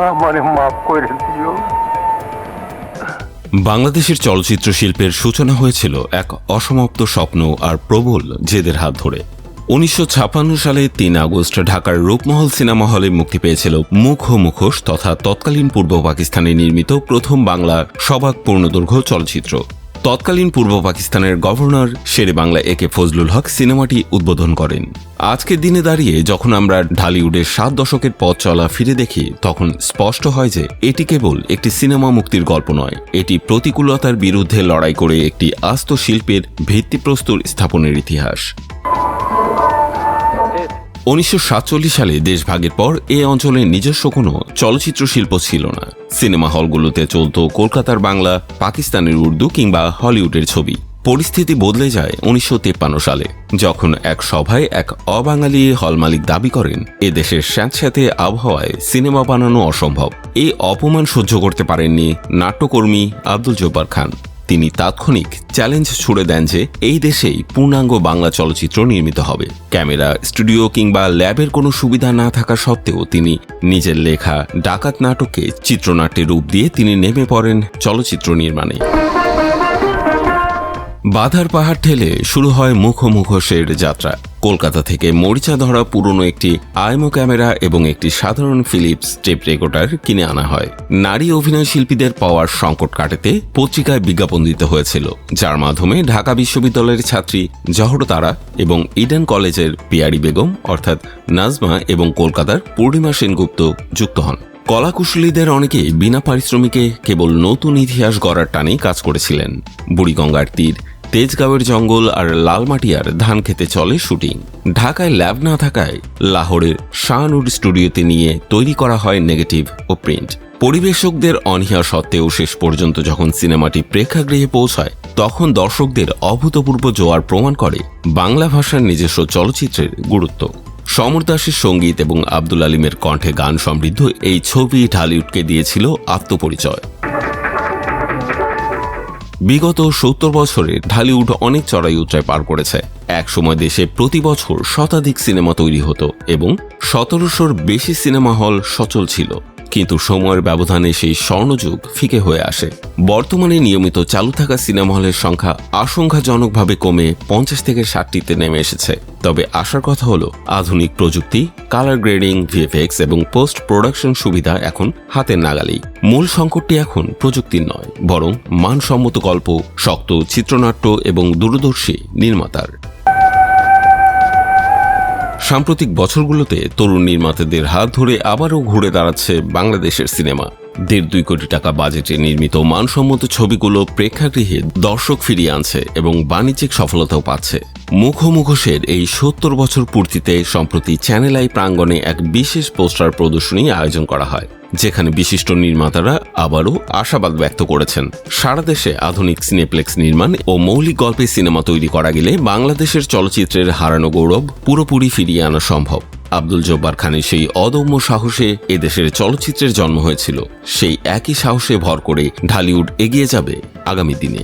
আমারে মাফ করে দিও। বাংলাদেশের চলচ্চিত্র শিল্পের সূচনা হয়েছিল এক অসমাপ্ত স্বপ্ন আর প্রবল জেদের হাত ধরে। 1956 সালে 3 আগস্ট ঢাকার রূপমহল সিনেমা হলে মুক্তি পেয়েছিল মুখ ও মুখোশ তথা তৎকালীন পূর্ব পাকিস্তানে নির্মিত প্রথম বাংলা সবাক পূর্ণদৈর্ঘ্য চলচ্চিত্র। তৎকালীন পূর্ব পাকিস্তানের গভর্নর শেরে বাংলা একে ফজলুল হক সিনেমাটি উদ্বোধন করেন। আজকের দিনে দাঁড়িয়ে যখন আমরা ঢালিউডের 7 দশকের পথ চলা ফিরে দেখি, তখন স্পষ্ট হয় যে এটি কেবল একটি সিনেমা মুক্তির গল্প নয়, এটি প্রতিকূলতার বিরুদ্ধে লড়াই করে একটি আস্ত শিল্পের ভিত্তিপ্রস্তর স্থাপনের ইতিহাস। 1947 সালে দেশভাগের পর এ অঞ্চলে নিজস্ব কোনো চলচ্চিত্র শিল্প ছিল না। সিনেমা হলগুলোতে চলত কলকাতার বাংলা, পাকিস্তানের উর্দু কিংবা হলিউডের ছবি। পরিস্থিতি বদলে যায় 1953 সালে, যখন এক সভায় এক অবাঙালি হল মালিক দাবি করেন এ দেশের স্যাঁতস্যাঁতে আবহাওয়ায় সিনেমা বানানো অসম্ভব। এই অপমান সহ্য করতে পারেননি নাট্যকর্মী আব্দুল জব্বার খান। তিনি তাৎক্ষণিক চ্যালেঞ্জ ছুড়ে দেন যে এই দেশেই পূর্ণাঙ্গ বাংলা চলচ্চিত্র নির্মিত হবে। ক্যামেরা, স্টুডিও কিংবা ল্যাবের কোনো সুবিধা না থাকা সত্ত্বেও তিনি নিজের লেখা ডাকাত নাটককে চিত্রনাট্যের রূপ দিয়ে তিনি নেমে পড়েন চলচ্চিত্র নির্মাণে। বাধার পাহাড় ঠেলে শুরু হয় মুখ ও মুখোশের যাত্রা। কলকাতা থেকে মরিচা ধরা পুরনো একটি আইমো ক্যামেরা এবং একটি সাধারণ ফিলিপস টেপ রেকর্ডার কিনে আনা হয়। নারী অভিনয় শিল্পীদের পাওয়ার সংকট কাটাতে পত্রিকায় বিজ্ঞাপন দিতে হয়েছিল, যার মাধ্যমে ঢাকা বিশ্ববিদ্যালয়ের ছাত্রী জহরতারা এবং ইডেন কলেজের পিয়ারি বেগম অর্থাৎ নাজমা এবং কলকাতার পূর্ণিমা সেনগুপ্ত যুক্ত হন। কলাকুশলীদের অনেকেই বিনা পারিশ্রমিকে কেবল নতুন ইতিহাস গড়ার টানেই কাজ করেছিলেন। বুড়িগঙ্গার তীর, তেজগাঁওয়ের জঙ্গল আর লালমাটিয়ার ধান খেতে চলে শুটিং। ঢাকায় ল্যাব না থাকায় লাহোরের শাহনুর স্টুডিওতে নিয়ে তৈরি করা হয় নেগেটিভ ও প্রিন্ট। পরিবেশকদের অনীহা সত্ত্বেও শেষ পর্যন্ত যখন সিনেমাটি প্রেক্ষাগৃহে পৌঁছায়, তখন দর্শকদের অভূতপূর্ব জোয়ার প্রমাণ করে বাংলা ভাষার নিজস্ব চলচ্চিত্রের গুরুত্ব। সমর দাসের সঙ্গীত এবং আব্দুল আলিমের কণ্ঠে গান সমৃদ্ধ এই ছবি ঢালিউডকে দিয়েছিল আত্মপরিচয়। বিগত 70 বছরে ঢালিউড অনেক চড়াই উতরাই পার করেছে। এক সময় দেশে প্রতি বছর শতাধিক সিনেমা তৈরি হতো এবং 1700-র বেশি সিনেমা হল সচল ছিল। কিন্তু সময়ের ব্যবধানে সেই স্বর্ণযুগ ফিকে হয়ে আসে। বর্তমানে নিয়মিত চালু থাকা সিনেমা হলের সংখ্যা আশঙ্কাজনকভাবে কমে 50 থেকে 60টিতে নেমে এসেছে। তবে আসার কথা হলো আধুনিক প্রযুক্তি, কালার গ্রেডিং, ভিএফএক্স এবং পোস্ট প্রোডাকশন সুবিধা এখন হাতের নাগালেই। মূল সংকটটি এখন প্রযুক্তির নয়, বরং মানসম্মত গল্প, শক্ত চিত্রনাট্য এবং দূরদর্শী নির্মাতার। সাম্প্রতিক বছরগুলোতে তরুণ নির্মাতাদের হাত ধরে আবারও ঘুরে দাঁড়াচ্ছে বাংলাদেশের সিনেমা। 1.5-2 কোটি টাকা বাজেটে নির্মিত মানসম্মত ছবিগুলো প্রেক্ষাগৃহে দর্শক ফিরিয়ে আনছে এবং বাণিজ্যিক সফলতাও পাচ্ছে। মুখোশের এই 70 বছর পূর্তিতে সম্প্রতি চ্যানেল আই প্রাঙ্গণে এক বিশেষ পোস্টার প্রদর্শনী আয়োজন করা হয়, যেখানে বিশিষ্ট নির্মাতারা আবারও আশাবাদ ব্যক্ত করেছেন সারা দেশে আধুনিক সিনেপ্লেক্স নির্মাণ ও মৌলিক গল্পে সিনেমা তৈরি করা গেলে বাংলাদেশের চলচ্চিত্রের হারানো গৌরব পুরোপুরি ফিরিয়ে আনা সম্ভব। আব্দুল জব্বার খানের সেই অদম্য সাহসে এদেশের চলচ্চিত্রের জন্ম হয়েছিল। সেই একই সাহসে ভর করে ঢালিউড এগিয়ে যাবে আগামী দিনে।